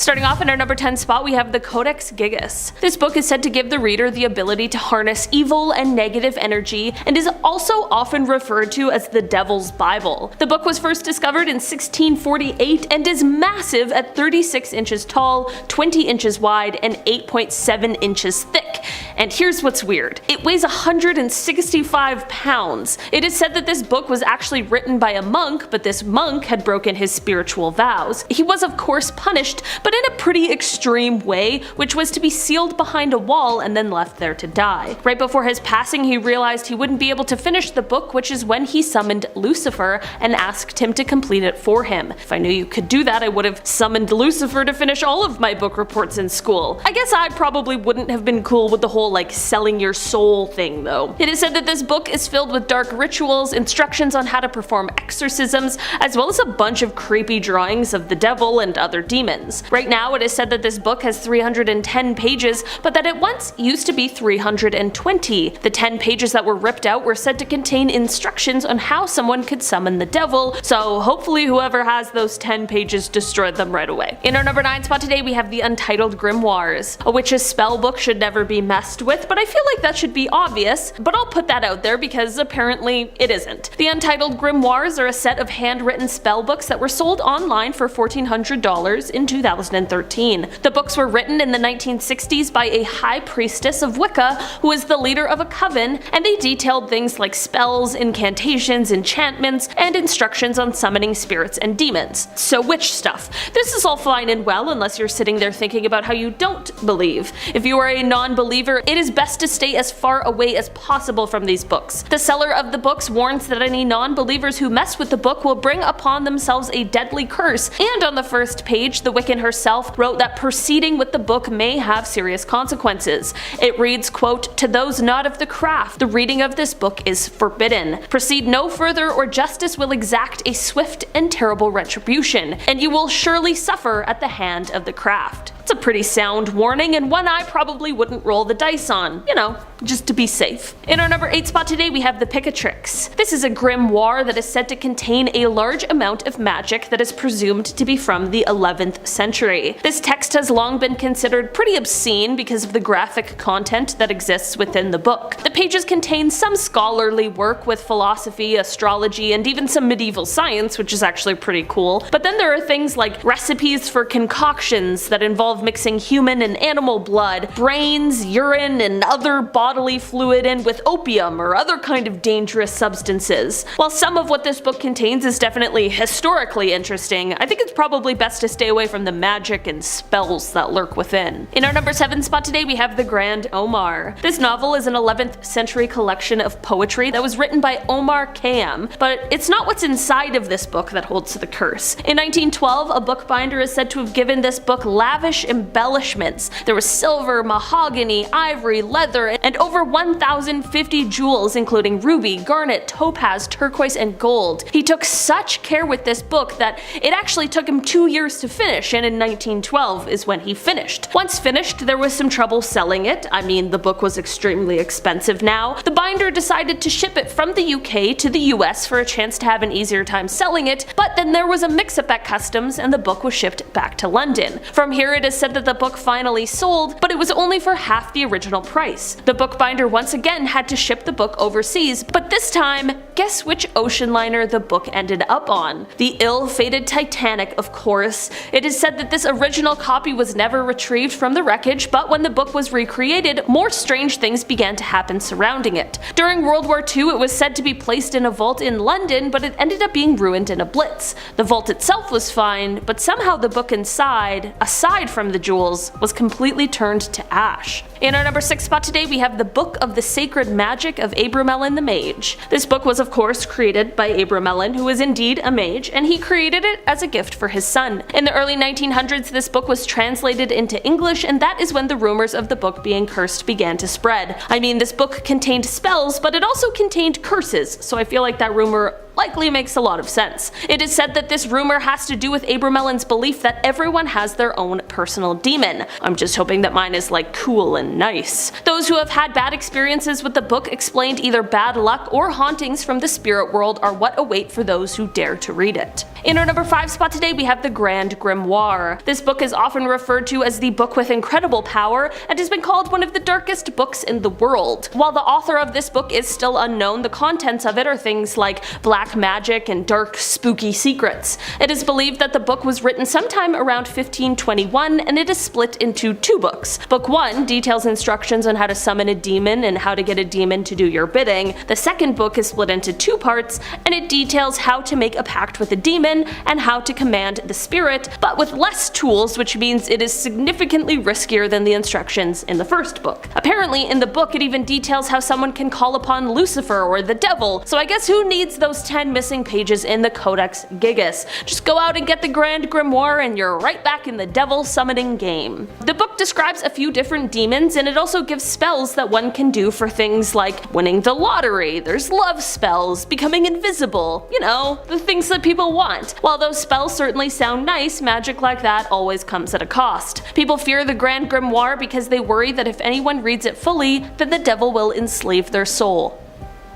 Starting off in our number 10 spot, we have the Codex Gigas. This book is said to give the reader the ability to harness evil and negative energy, and is also often referred to as the Devil's Bible. The book was first discovered in 1648 and is massive at 36 inches tall, 20 inches wide, and 8.7 inches thick. And here's what's weird. It weighs 165 pounds. It is said that this book was actually written by a monk, but this monk had broken his spiritual vows. He was of course punished, but in a pretty extreme way, which was to be sealed behind a wall and then left there to die. Right before his passing, he realized he wouldn't be able to finish the book, which is when he summoned Lucifer and asked him to complete it for him. If I knew you could do that, I would have summoned Lucifer to finish all of my book reports in school. I guess I probably wouldn't have been cool with the whole like selling your soul thing though. It is said that this book is filled with dark rituals, instructions on how to perform exorcisms, as well as a bunch of creepy drawings of the devil and other demons. Right now it is said that this book has 310 pages, but that it once used to be 320. The 10 pages that were ripped out were said to contain instructions on how someone could summon the devil, so hopefully whoever has those 10 pages destroyed them right away. In our number 9 spot today we have the Untitled Grimoires. A witch's spell book should never be messed with, but I feel like that should be obvious, but I'll put that out there because apparently it isn't. The Untitled Grimoires are a set of handwritten spell books that were sold online for $1,400 in 2013. The books were written in the 1960s by a high priestess of Wicca who is the leader of a coven, and they detailed things like spells, incantations, enchantments, and instructions on summoning spirits and demons. So witch stuff. This is all fine and well unless you're sitting there thinking about how you don't believe. If you are a non-believer, it is best to stay as far away as possible from these books. The seller of the books warns that any non-believers who mess with the book will bring upon themselves a deadly curse, and on the first page, the Wiccan herself wrote that proceeding with the book may have serious consequences. It reads, quote, "To those not of the craft, the reading of this book is forbidden. Proceed no further or justice will exact a swift and terrible retribution, and you will surely suffer at the hand of the craft." It's a pretty sound warning, and one I probably wouldn't roll the dice on, you know, just to be safe. In our number 8 spot today we have the Picatrix. This is a grimoire that is said to contain a large amount of magic that is presumed to be from the 11th century. This text has long been considered pretty obscene because of the graphic content that exists within the book. The pages contain some scholarly work with philosophy, astrology, and even some medieval science, which is actually pretty cool. But then there are things like recipes for concoctions that involve mixing human and animal blood, brains, urine, and other bodily fluid in with opium or other kind of dangerous substances. While some of what this book contains is definitely historically interesting, I think it's probably best to stay away from the magic and spells that lurk within. In our number 7 spot today we have the Grand Omar. This novel is an 11th century collection of poetry that was written by Omar Khayyam, but it's not what's inside of this book that holds the curse. In 1912, a bookbinder is said to have given this book lavish embellishments. There was silver, mahogany, ivory, leather, and over 1,050 jewels including ruby, garnet, topaz, turquoise, and gold. He took such care with this book that it actually took him 2 years to finish, and in 1912 is when he finished. Once finished, there was some trouble selling it. I mean, the book was extremely expensive now. The binder decided to ship it from the UK to the US for a chance to have an easier time selling it, but then there was a mix-up at customs and the book was shipped back to London. From here it is said that the book finally sold, but it was only for half the original price. The bookbinder once again had to ship the book overseas, but this time, guess which ocean liner the book ended up on? The ill-fated Titanic, of course. It is said that this original copy was never retrieved from the wreckage, but when the book was recreated, more strange things began to happen surrounding it. During World War II, it was said to be placed in a vault in London, but it ended up being ruined in a blitz. The vault itself was fine, but somehow the book inside, aside from the jewels, was completely turned to ash. In our number 6 spot today we have the Book of the Sacred Magic of Abramelin the Mage. This book was of course created by Abramelin, who is indeed a mage, and he created it as a gift for his son. In the early 1900s this book was translated into English, and that is when the rumors of the book being cursed began to spread. I mean, this book contained spells, but it also contained curses, so I feel like that rumor likely makes a lot of sense. It is said that this rumor has to do with Abramelin's belief that everyone has their own personal demon. I'm just hoping that mine is like cool and nice. Those who have had bad experiences with the book explained either bad luck or hauntings from the spirit world are what await for those who dare to read it. In our number 5 spot today we have the Grand Grimoire. This book is often referred to as the book with incredible power and has been called one of the darkest books in the world. While the author of this book is still unknown, the contents of it are things like black magic and dark spooky secrets. It is believed that the book was written sometime around 1521 and it is split into 2 books. Book 1 details instructions on how to summon a demon and how to get a demon to do your bidding. The second book is split into 2 parts and it details how to make a pact with a demon and how to command the spirit, but with less tools, which means it is significantly riskier than the instructions in the first book. Apparently in the book it even details how someone can call upon Lucifer or the devil, so I guess who needs those 10 missing pages in the Codex Gigas? Just go out and get the Grand Grimoire and you're right back in the devil summoning game. The book describes a few different demons and it also gives spells that one can do for things like winning the lottery, there's love spells, becoming invisible, you know, the things that people want. While those spells certainly sound nice, magic like that always comes at a cost. People fear the Grand Grimoire because they worry that if anyone reads it fully, then the devil will enslave their soul.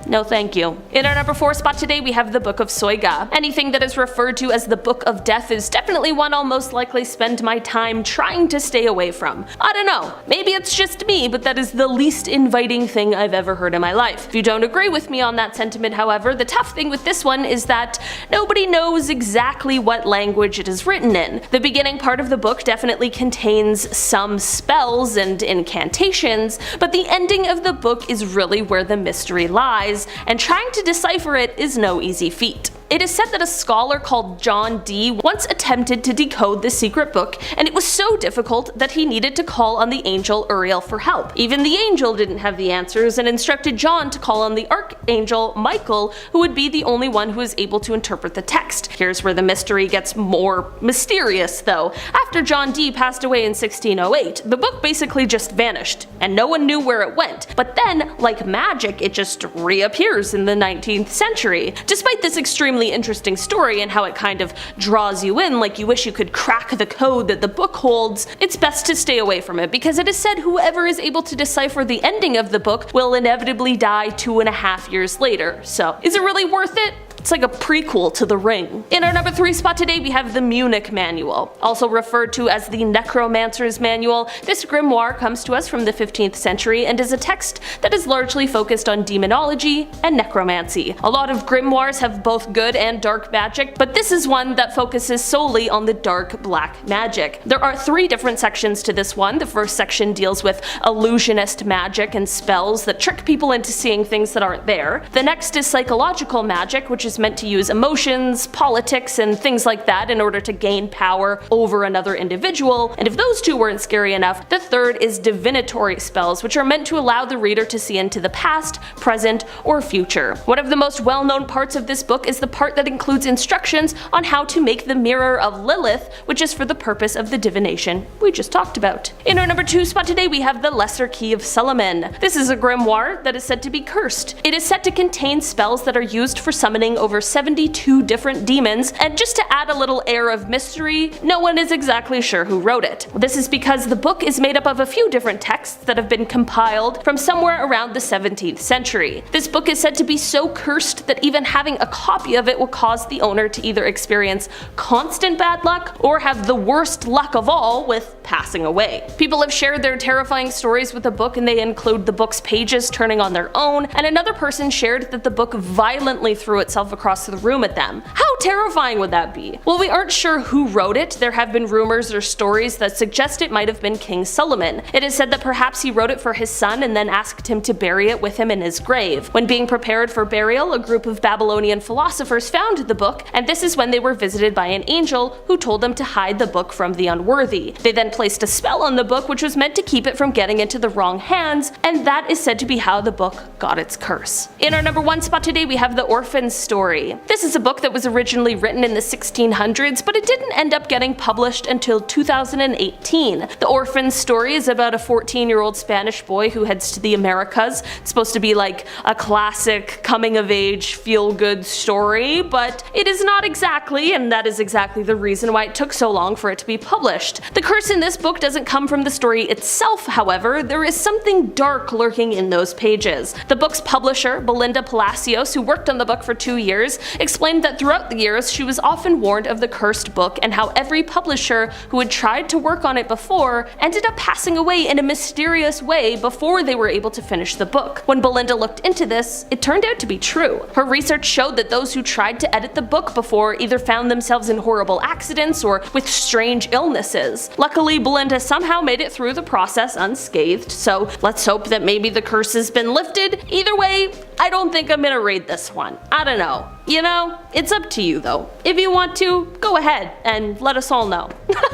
No thank you. In our number 4 spot today we have the Book of Soyga. Anything that is referred to as the Book of Death is definitely one I'll most likely spend my time trying to stay away from. I don't know, maybe it's just me, but that is the least inviting thing I've ever heard in my life. If you don't agree with me on that sentiment, however, the tough thing with this one is that nobody knows exactly what language it is written in. The beginning part of the book definitely contains some spells and incantations, but the ending of the book is really where the mystery lies, and trying to decipher it is no easy feat. It is said that a scholar called John Dee once attempted to decode the secret book, and it was so difficult that he needed to call on the angel Uriel for help. Even the angel didn't have the answers and instructed John to call on the archangel Michael, who would be the only one who was able to interpret the text. Here's where the mystery gets more mysterious though. After John Dee passed away in 1608, the book basically just vanished, and no one knew where it went. But then, like magic, it just reappears in the 19th century. Despite this extremely interesting story and how it kind of draws you in like you wish you could crack the code that the book holds, it's best to stay away from it because it is said whoever is able to decipher the ending of the book will inevitably die 2.5 years later. So is it really worth it? It's like a prequel to The Ring. In our number 3 spot today we have the Munich Manual. Also referred to as the Necromancer's Manual, this grimoire comes to us from the 15th century and is a text that is largely focused on demonology and necromancy. A lot of grimoires have both good and dark magic, but this is one that focuses solely on the dark black magic. There are 3 different sections to this one. The first section deals with illusionist magic and spells that trick people into seeing things that aren't there. The next is psychological magic, which is meant to use emotions, politics, and things like that in order to gain power over another individual, and if those 2 weren't scary enough, the third is divinatory spells, which are meant to allow the reader to see into the past, present, or future. One of the most well-known parts of this book is the part that includes instructions on how to make the Mirror of Lilith, which is for the purpose of the divination we just talked about. In our number 2 spot today we have the Lesser Key of Solomon. This is a grimoire that is said to be cursed. It is said to contain spells that are used for summoning over 72 different demons, and just to add a little air of mystery, no one is exactly sure who wrote it. This is because the book is made up of a few different texts that have been compiled from somewhere around the 17th century. This book is said to be so cursed that even having a copy of it will cause the owner to either experience constant bad luck or have the worst luck of all with passing away. People have shared their terrifying stories with the book, and they include the book's pages turning on their own, and another person shared that the book violently threw itself across the room at them. How terrifying would that be? While we aren't sure who wrote it, there have been rumors or stories that suggest it might have been King Solomon. It is said that perhaps he wrote it for his son and then asked him to bury it with him in his grave. When being prepared for burial, a group of Babylonian philosophers found the book, and this is when they were visited by an angel who told them to hide the book from the unworthy. They then placed a spell on the book which was meant to keep it from getting into the wrong hands, and that is said to be how the book got its curse. In our number 1 spot today we have the Orphan Story. This is a book that was originally originally written in the 1600s, but it didn't end up getting published until 2018. The Orphan Story is about a 14-year-old Spanish boy who heads to the Americas. It's supposed to be like a classic coming-of-age feel-good story, but it is not exactly, and that is exactly the reason why it took so long for it to be published. The curse in this book doesn't come from the story itself, however. There is something dark lurking in those pages. The book's publisher, Belinda Palacios, who worked on the book for 2 years, explained that throughout the years she was often warned of the cursed book and how every publisher who had tried to work on it before ended up passing away in a mysterious way before they were able to finish the book. When Belinda looked into this, it turned out to be true. Her research showed that those who tried to edit the book before either found themselves in horrible accidents or with strange illnesses. Luckily, Belinda somehow made it through the process unscathed, so let's hope that maybe the curse has been lifted. Either way, I don't think I'm gonna read this one. I don't know. You know, it's up to you though. If you want to, go ahead and let us all know.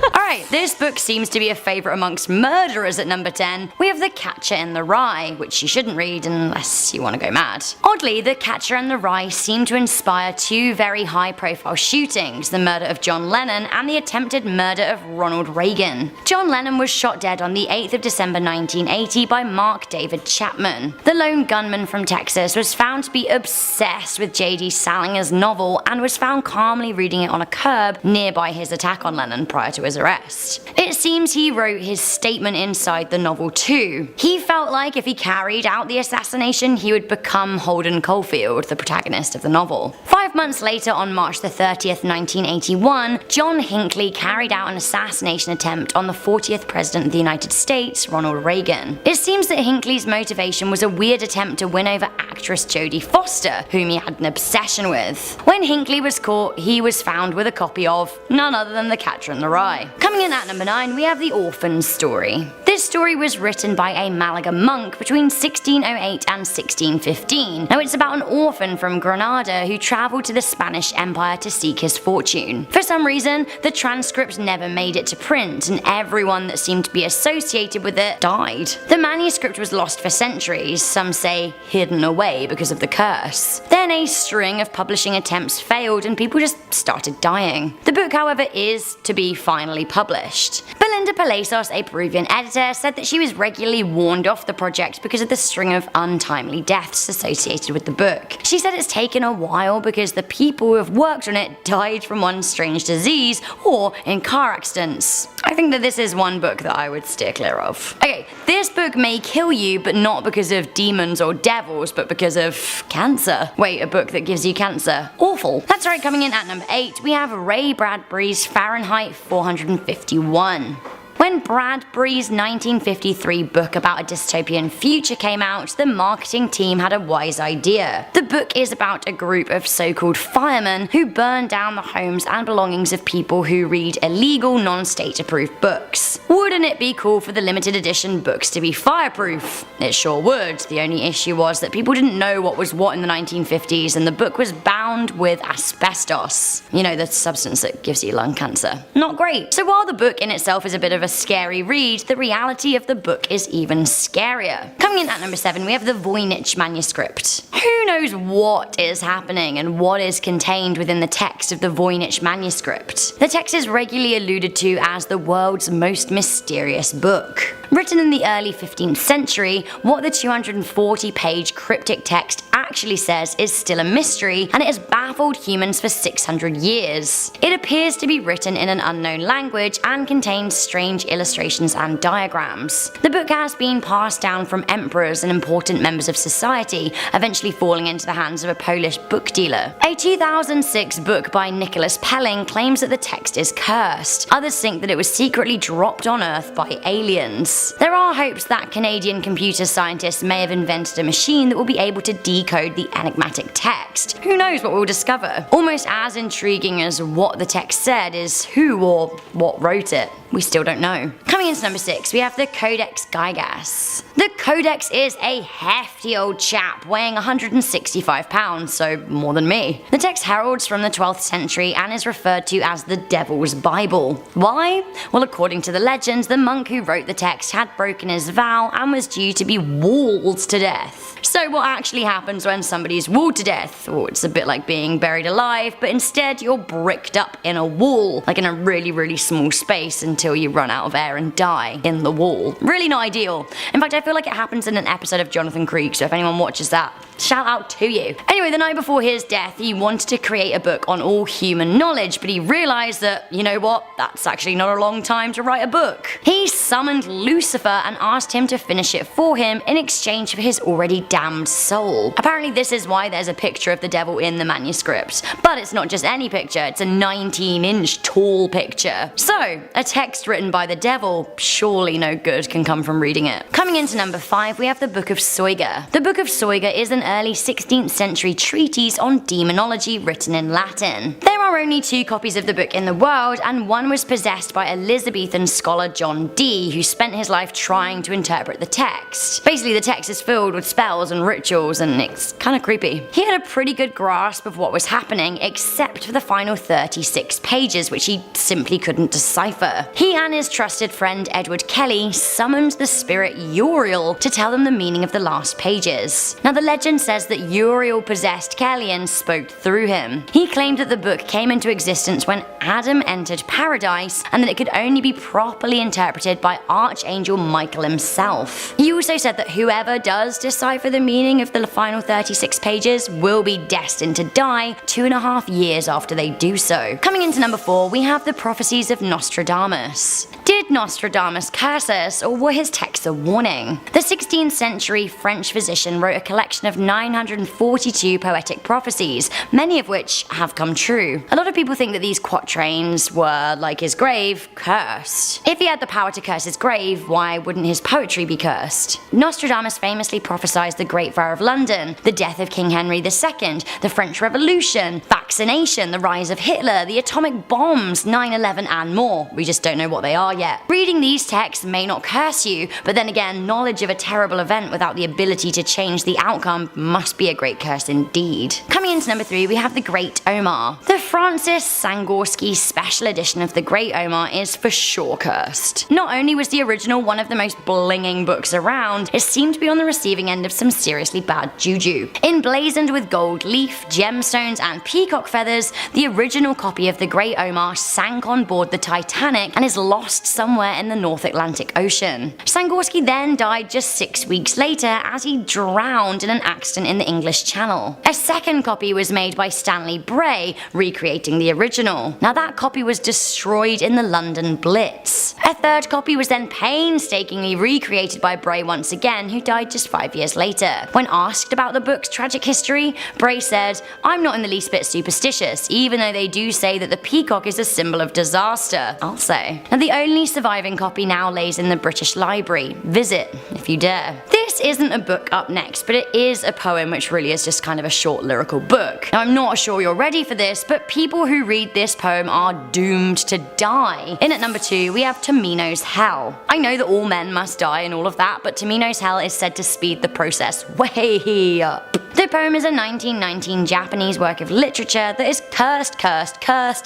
Alright, this book seems to be a favourite amongst murderers at number 10. We have The Catcher in the Rye, which you shouldn't read unless you want to go mad. Oddly, The Catcher in the Rye seemed to inspire two very high-profile shootings, the murder of John Lennon and the attempted murder of Ronald Reagan. John Lennon was shot dead on the 8th of December 1980 by Mark David Chapman. The lone gunman from Texas was found to be obsessed with J.D. Salinger's novel and was found calmly reading it on a curb nearby his attack on Lennon prior to his arrest. It seems he wrote his statement inside the novel too. He felt like if he carried out the assassination, he would become Holden Caulfield, the protagonist of the novel. 5 months later, on March the 30th, 1981, John Hinckley carried out an assassination attempt on the 40th President of the United States, Ronald Reagan. It seems that Hinckley's motivation was a weird attempt to win over actress Jodie Foster, whom he had an obsession with. When Hinckley was caught, he was found with a copy of none other than The Catcher in the Rye. Coming in at number 9, we have The Orphan Story. This story was written by a Malaga monk between 1608 and 1615. Now it's about an orphan from Granada who travelled to the Spanish Empire to seek his fortune. For some reason, the transcript never made it to print, and everyone that seemed to be associated with it died. The manuscript was lost for centuries, some say hidden away because of the curse. Then a string of publishing attempts failed and people just started dying. The book, however, is to be finally published. Belinda Palacios, a Peruvian editor, said that she was regularly warned off the project because of the string of untimely deaths associated with the book. She said it's taken a while because the people who have worked on it died from one strange disease or in car accidents. I think that this is one book that I would steer clear of. Okay, this book may kill you, but not because of demons or devils, but because of cancer. Wait, a book that gives you cancer? Awful. That's right, coming in at number 8, we have Ray Bradbury's Fahrenheit 451. When Bradbury's 1953 book about a dystopian future came out, the marketing team had a wise idea. The book is about a group of so-called firemen who burn down the homes and belongings of people who read illegal, non-state approved books. Wouldn't it be cool for the limited edition books to be fireproof? It sure would. The only issue was that people didn't know what was what in the 1950s, and the book was bound with asbestos. You know, the substance that gives you lung cancer. Not great. So while the book in itself is a bit of a scary read, the reality of the book is even scarier. Coming in at number 7, we have the Voynich manuscript. Who knows what is happening and what is contained within the text of the Voynich manuscript? The text is regularly alluded to as the world's most mysterious book. Written in the early 15th century, what the 240-page cryptic text actually says is still a mystery, and it has baffled humans for 600 years. It appears to be written in an unknown language and contains strange illustrations and diagrams. The book has been passed down from emperors and important members of society, eventually falling into the hands of a Polish book dealer. A 2006 book by Nicholas Pelling claims that the text is cursed. Others think that it was secretly dropped on Earth by aliens. There are hopes that Canadian computer scientists may have invented a machine that will be able to decode the enigmatic text. Who knows what we'll discover? Almost as intriguing as what the text said is who or what wrote it. We still don't know. Coming into number 6, we have the Codex Gigas. The Codex is a hefty old chap weighing 165 pounds, so more than me. The text heralds from the 12th century and is referred to as the Devil's Bible. Why? Well, according to the legend, the monk who wrote the text text had broken his vow and was due to be walled to death. So what actually happens when somebody's walled to death? Well, it's a bit like being buried alive, but instead you're bricked up in a wall, like in a really small space until you run out of air and die in the wall. Really not ideal. In fact, I feel like it happens in an episode of Jonathan Creek, so if anyone watches that, shout out to you. Anyway, the night before his death, he wanted to create a book on all human knowledge, but he realized that, you know what, that's actually not a long time to write a book. He summoned Lucifer and asked him to finish it for him in exchange for his already damned soul. Apparently this is why there's a picture of the devil in the manuscript. But it's not just any picture, it's a 19-inch tall picture. So, a text written by the devil, surely no good can come from reading it. Coming into number 5, we have the Book of Soyga. The Book of Soyga is an early 16th century treatise on demonology written in Latin. There are only 2 copies of the book in the world, and one was possessed by Elizabethan scholar John Dee, who spent his life trying to interpret the text. Basically, the text is filled with spells and rituals, and it's kinda creepy. He had a pretty good grasp of what was happening, except for the final 36 pages, which he simply couldn't decipher. He and his trusted friend Edward Kelly summoned the spirit Uriel to tell them the meaning of the last pages. Now, the legend says that Uriel possessed Kelly and spoke through him. He claimed that the book came into existence when Adam entered paradise, and that it could only be properly interpreted by Archangel Michael himself. He also said that whoever does decipher the meaning of the final 36 pages will be destined to die 2.5 years after they do so. Coming into number 4, we have the Prophecies of Nostradamus. Did Nostradamus curse us, or were his texts a warning? The 16th century French physician wrote a collection of 942 poetic prophecies, many of which have come true. A lot of people think that these quatrains were, like his grave, cursed. If he had the power to curse his grave, why wouldn't his poetry be cursed? Nostradamus famously prophesied the Great Fire of London, the death of King Henry II, the French Revolution, vaccination, the rise of Hitler, the atomic bombs, 9/11 and more. We just don't know what they are yet. Reading these texts may not curse you, but then again, knowledge of a terrible event without the ability to change the outcome must be a great curse indeed. Coming into number 3, we have the Great Omar. The Francis Sangorsky special edition of the Great Omar is for sure cursed. Not only was the original one of the most blinging books around, it seemed to be on the receiving end of some seriously bad juju. Emblazoned with gold leaf, gemstones, and peacock feathers, the original copy of the Great Omar sank on board the Titanic and is lost somewhere in the North Atlantic Ocean. Sangorsky then died just 6 weeks later as he drowned in an accident in the English Channel. A second copy was made by Stanley Bray, recreating the original. Now that copy was destroyed in the London Blitz. A third copy was then painstakingly recreated by Bray once again, who died just 5 years later. When asked about the book's tragic history, Bray said, "I'm not in the least bit superstitious, even though they do say that the peacock is a symbol of disaster. I'll say." Now the only surviving copy now lays in the British Library. Visit if you dare. This isn't a book up next, but it is a poem which really is just kind of a short lyrical book. Now I'm not sure you're ready for this, but people who read this poem are doomed to die. In at number 2, we have Tomino's Hell. I know that all men must die and all of that, but Tomino's Hell is said to speed the process way up. The poem is a 1919 Japanese work of literature that is cursed,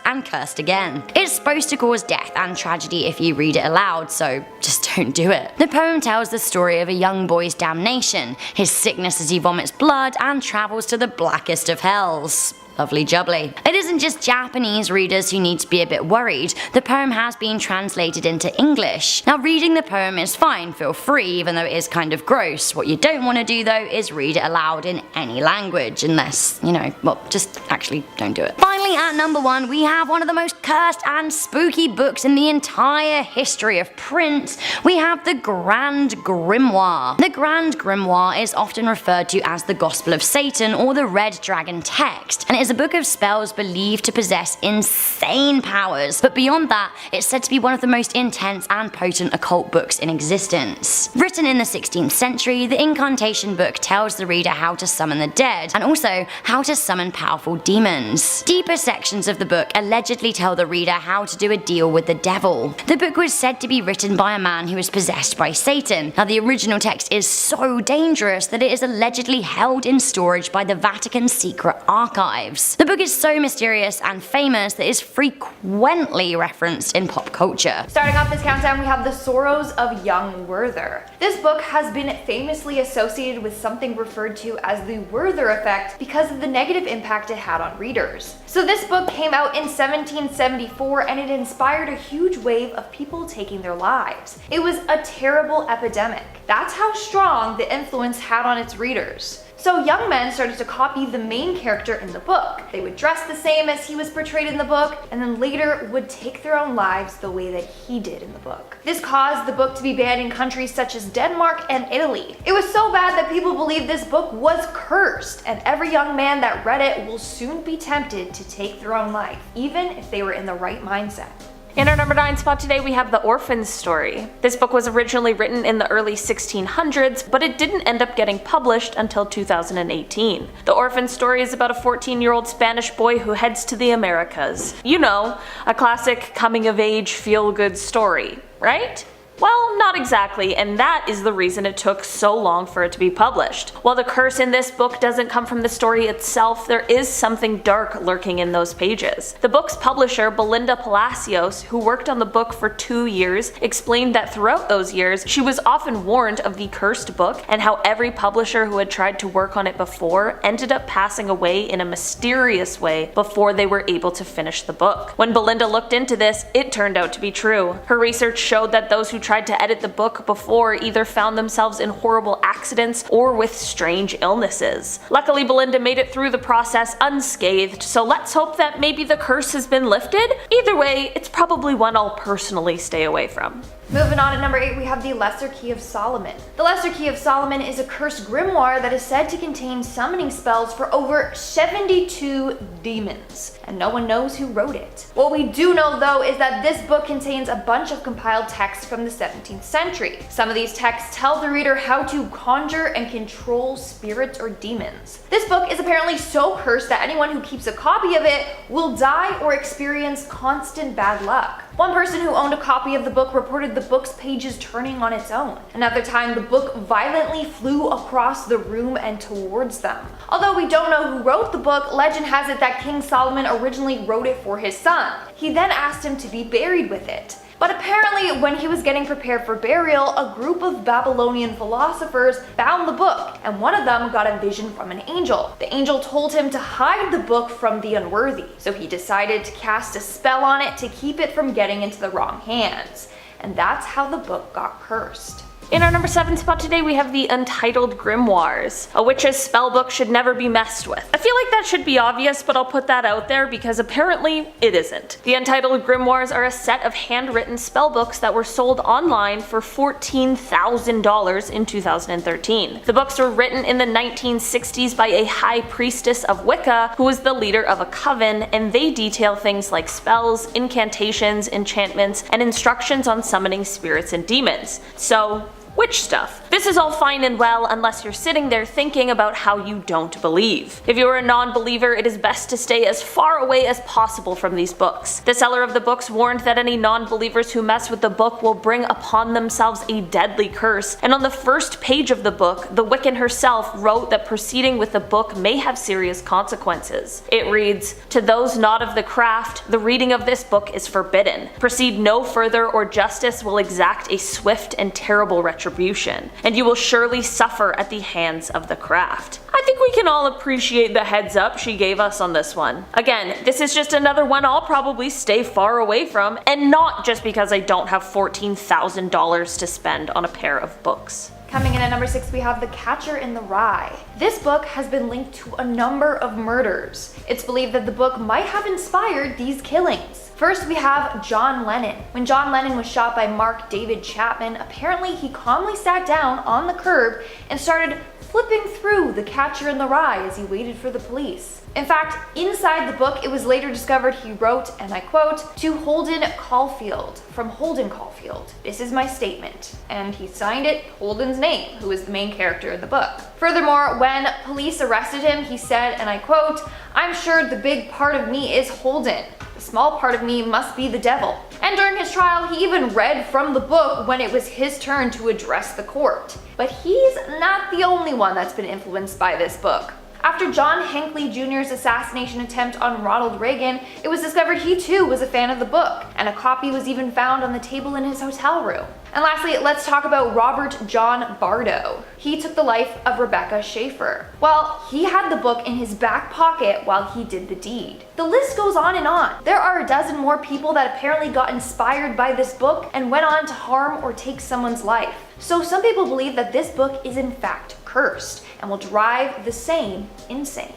and cursed again. It's supposed to cause death and tragedy if you read it aloud, so just don't do it. The poem tells the story of a young boy's damnation, his sickness as he vomits blood and travels to the blackest of hells. Lovely jubbly. It isn't just Japanese readers who need to be a bit worried. The poem has been translated into English. Now reading the poem is fine, feel free, even though it is kind of gross. What you don't want to do though is read it aloud in any language, unless, well, just actually don't do it. Finally, at number 1, we have one of the most cursed and spooky books in the entire history of print. We have the Grand Grimoire. The Grand Grimoire is often referred to as the Gospel of Satan or the Red Dragon text, and it is a book of spells believed to possess insane powers, but beyond that, it's said to be one of the most intense and potent occult books in existence. Written in the 16th century, the incantation book tells the reader how to summon the dead, and also how to summon powerful demons. Deeper sections of the book allegedly tell the reader how to do a deal with the devil. The book was said to be written by a man who was possessed by Satan. Now the original text is so dangerous that it is allegedly held in storage by the Vatican's secret archives. lives. The book is so mysterious and famous that it is frequently referenced in pop culture. Starting off this countdown, we have The Sorrows of Young Werther. This book has been famously associated with something referred to as the Werther Effect because of the negative impact it had on readers. So this book came out in 1774 and it inspired a huge wave of people taking their lives. It was a terrible epidemic. That's how strong the influence had on its readers. So young men started to copy the main character in the book. They would dress the same as he was portrayed in the book, and then later would take their own lives the way that he did in the book. This caused the book to be banned in countries such as Denmark and Italy. It was so bad that people believed this book was cursed, and every young man that read it will soon be tempted to take their own life, even if they were in the right mindset. In our number 9 spot today, we have The Orphan Story. This book was originally written in the early 1600s, but it didn't end up getting published until 2018. The Orphan Story is about a 14-year-old Spanish boy who heads to the Americas. You know, a classic coming-of-age feel-good story, right? Well, not exactly, and that is the reason it took so long for it to be published. While the curse in this book doesn't come from the story itself, there is something dark lurking in those pages. The book's publisher, Belinda Palacios, who worked on the book for 2 years, explained that throughout those years, she was often warned of the cursed book and how every publisher who had tried to work on it before ended up passing away in a mysterious way before they were able to finish the book. When Belinda looked into this, it turned out to be true. Her research showed that those who tried to edit the book before either found themselves in horrible accidents or with strange illnesses. Luckily, Belinda made it through the process unscathed, so let's hope that maybe the curse has been lifted. Either way, it's probably one I'll personally stay away from. Moving on at number 8, we have the Lesser Key of Solomon. The Lesser Key of Solomon is a cursed grimoire that is said to contain summoning spells for over 72 demons, and no one knows who wrote it. What we do know though is that this book contains a bunch of compiled texts from the 17th century. Some of these texts tell the reader how to conjure and control spirits or demons. This book is apparently so cursed that anyone who keeps a copy of it will die or experience constant bad luck. One person who owned a copy of the book reported the book's pages turning on its own. Another time, the book violently flew across the room and towards them. Although we don't know who wrote the book, legend has it that King Solomon originally wrote it for his son. He then asked him to be buried with it. But apparently, when he was getting prepared for burial, a group of Babylonian philosophers found the book, and one of them got a vision from an angel. The angel told him to hide the book from the unworthy, so he decided to cast a spell on it to keep it from getting into the wrong hands. And that's how the book got cursed. In our number 7 spot today, we have the Untitled grimoires. A witch's spellbook should never be messed with. I feel like that should be obvious, but I'll put that out there because apparently it isn't. The Untitled grimoires are a set of handwritten spellbooks that were sold online for $14,000 in 2013. The books were written in the 1960s by a high priestess of Wicca who was the leader of a coven, and they detail things like spells, incantations, enchantments, and instructions on summoning spirits and demons. So, witch stuff. This is all fine and well unless you're sitting there thinking about how you don't believe. If you're a non-believer, it is best to stay as far away as possible from these books. The seller of the books warned that any non-believers who mess with the book will bring upon themselves a deadly curse, and on the first page of the book, the Wiccan herself wrote that proceeding with the book may have serious consequences. It reads, "To those not of the craft, the reading of this book is forbidden. Proceed no further or justice will exact a swift and terrible retribution, and you will surely suffer at the hands of the craft." I think we can all appreciate the heads up she gave us on this one. Again, this is just another one I'll probably stay far away from, and not just because I don't have $14,000 to spend on a pair of books. Coming in at number 6, we have The Catcher in the Rye. This book has been linked to a number of murders. It's believed that the book might have inspired these killings. First, we have John Lennon. When John Lennon was shot by Mark David Chapman, apparently he calmly sat down on the curb and started flipping through The Catcher in the Rye as he waited for the police. In fact, inside the book, it was later discovered he wrote, and I quote, "To Holden Caulfield, from Holden Caulfield. This is my statement." And he signed it Holden's name, who is the main character in the book. Furthermore, when police arrested him, he said, and I quote, "I'm sure the big part of me is Holden. The small part of me must be the devil." And during his trial, he even read from the book when it was his turn to address the court. But he's not the only one that's been influenced by this book. After John Hinckley Jr.'s assassination attempt on Ronald Reagan, it was discovered he too was a fan of the book, and a copy was even found on the table in his hotel room. And lastly, let's talk about Robert John Bardo. He took the life of Rebecca Schaeffer. Well, he had the book in his back pocket while he did the deed. The list goes on and on. There are a dozen more people that apparently got inspired by this book and went on to harm or take someone's life. So some people believe that this book is in fact cursed and will drive the sane insane.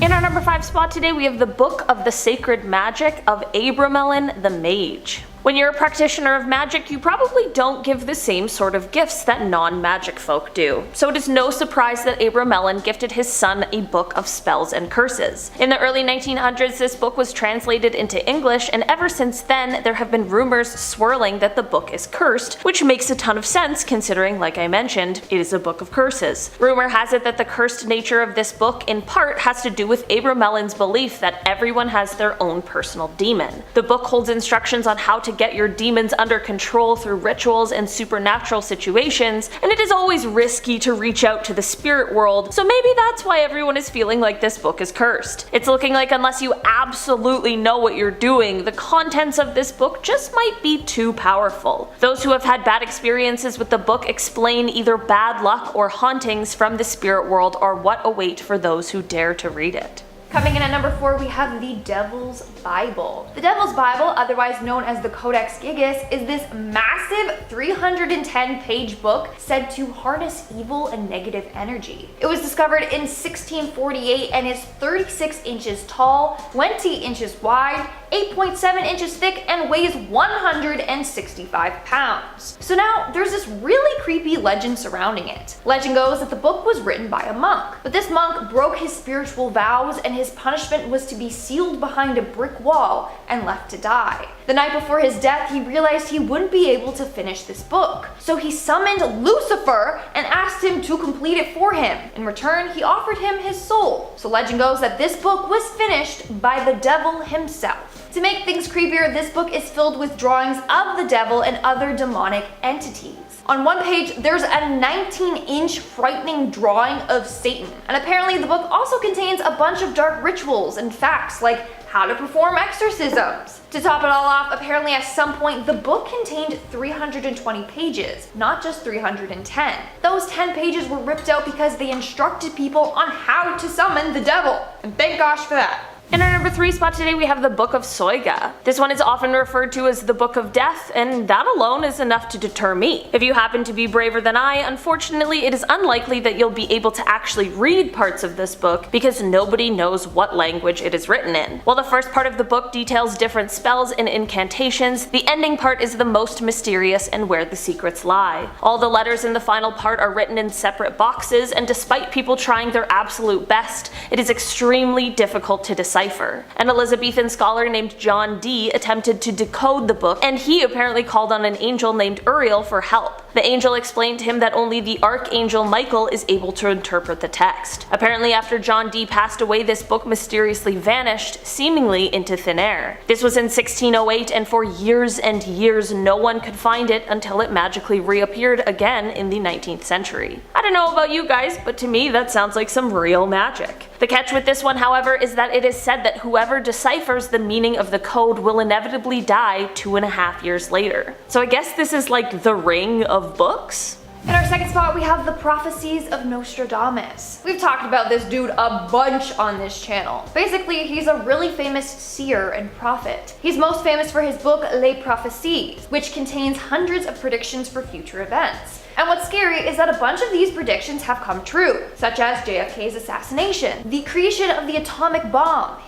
In our number 5 spot today, we have the Book of the Sacred Magic of Abramelin the Mage. When you're a practitioner of magic, you probably don't give the same sort of gifts that non-magic folk do. So it is no surprise that Abramelin gifted his son a book of spells and curses. In the early 1900s, this book was translated into English, and ever since then, there have been rumors swirling that the book is cursed, which makes a ton of sense considering, like I mentioned, it is a book of curses. Rumor has it that the cursed nature of this book in part has to do with Abramelin's belief that everyone has their own personal demon. The book holds instructions on how to get your demons under control through rituals and supernatural situations, and it is always risky to reach out to the spirit world, so maybe that's why everyone is feeling like this book is cursed. It's looking like unless you absolutely know what you're doing, the contents of this book just might be too powerful. Those who have had bad experiences with the book explain either bad luck or hauntings from the spirit world or what await for those who dare to read it. Coming in at number 4, we have the Devil's Bible. The Devil's Bible, otherwise known as the Codex Gigas, is this massive 310-page book said to harness evil and negative energy. It was discovered in 1648 and is 36 inches tall, 20 inches wide, 8.7 inches thick, and weighs 165 pounds. So now there's this really creepy legend surrounding it. Legend goes that the book was written by a monk, but this monk broke his spiritual vows and his punishment was to be sealed behind a brick wall and left to die. The night before his death, he realized he wouldn't be able to finish this book. So he summoned Lucifer and asked him to complete it for him. In return, he offered him his soul. So legend goes that this book was finished by the devil himself. To make things creepier, this book is filled with drawings of the devil and other demonic entities. On one page, there's a 19-inch frightening drawing of Satan. And apparently the book also contains a bunch of dark rituals and facts like how to perform exorcisms. To top it all off, apparently at some point the book contained 320 pages, not just 310. Those 10 pages were ripped out because they instructed people on how to summon the devil. And thank gosh for that. In our number 3 spot today, we have the Book of Soyga. This one is often referred to as the Book of Death, and that alone is enough to deter me. If you happen to be braver than I, unfortunately it is unlikely that you'll be able to actually read parts of this book because nobody knows what language it is written in. While the first part of the book details different spells and incantations, the ending part is the most mysterious and where the secrets lie. All the letters in the final part are written in separate boxes, and despite people trying their absolute best, it is extremely difficult to decipher. An Elizabethan scholar named John Dee attempted to decode the book, and he apparently called on an angel named Uriel for help. The angel explained to him that only the Archangel Michael is able to interpret the text. Apparently after John Dee passed away, this book mysteriously vanished, seemingly into thin air. This was in 1608, and for years and years no one could find it until it magically reappeared again in the 19th century. I don't know about you guys, but to me that sounds like some real magic. The catch with this one, however, is that it is said that whoever deciphers the meaning of the code will inevitably die 2.5 years later. So I guess this is like the Ring of books? In our second spot, we have the Prophecies of Nostradamus. We've talked about this dude a bunch on this channel. Basically, he's a really famous seer and prophet. He's most famous for his book Les Prophéties, which contains hundreds of predictions for future events. And what's scary is that a bunch of these predictions have come true, such as JFK's assassination, the creation of the atomic bomb,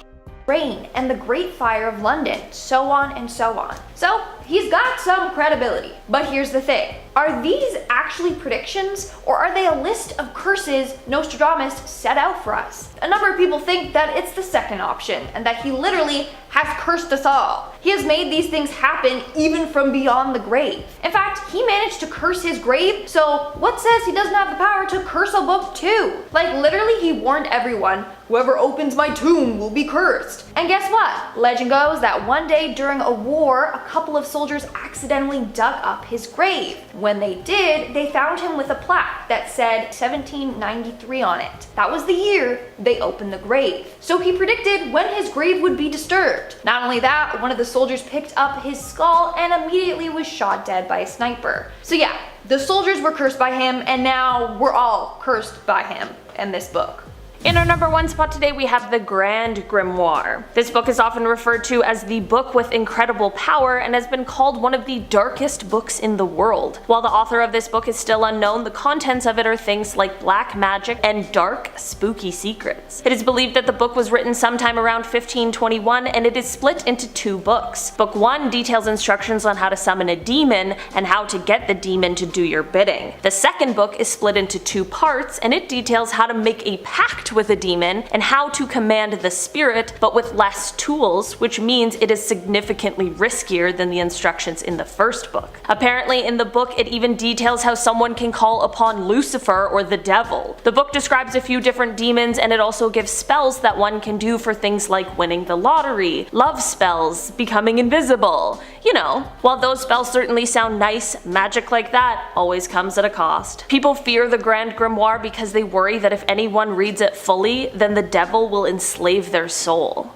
rain, and the Great Fire of London, so on and so on. So he's got some credibility. But here's the thing. Are these actually predictions, or are they a list of curses Nostradamus set out for us? A number of people think that it's the second option, and that he literally has cursed us all. He has made these things happen even from beyond the grave. In fact, he managed to curse his grave, so what says he doesn't have the power to curse a book too? Like literally he warned everyone, whoever opens my tomb will be cursed. And guess what? Legend goes that one day during a war, a couple of soldiers accidentally dug up his grave. When they did, they found him with a plaque that said 1793 on it. That was the year they opened the grave. So he predicted when his grave would be disturbed. Not only that, one of the soldiers picked up his skull and immediately was shot dead by a sniper. So yeah, the soldiers were cursed by him, and now we're all cursed by him and this book. In our number 1 spot today we have the Grand Grimoire. This book is often referred to as the book with incredible power and has been called one of the darkest books in the world. While the author of this book is still unknown, the contents of it are things like black magic and dark, spooky secrets. It is believed that the book was written sometime around 1521 and it is split into 2 books. Book 1 details instructions on how to summon a demon and how to get the demon to do your bidding. The second book is split into 2 parts and it details how to make a pact with a demon and how to command the spirit, but with less tools, which means it is significantly riskier than the instructions in the first book. Apparently in the book it even details how someone can call upon Lucifer or the devil. The book describes a few different demons and it also gives spells that one can do for things like winning the lottery, love spells, becoming invisible. You know, while those spells certainly sound nice, magic like that always comes at a cost. People fear the Grand Grimoire because they worry that if anyone reads it fully, then the devil will enslave their soul.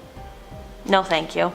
No thank you.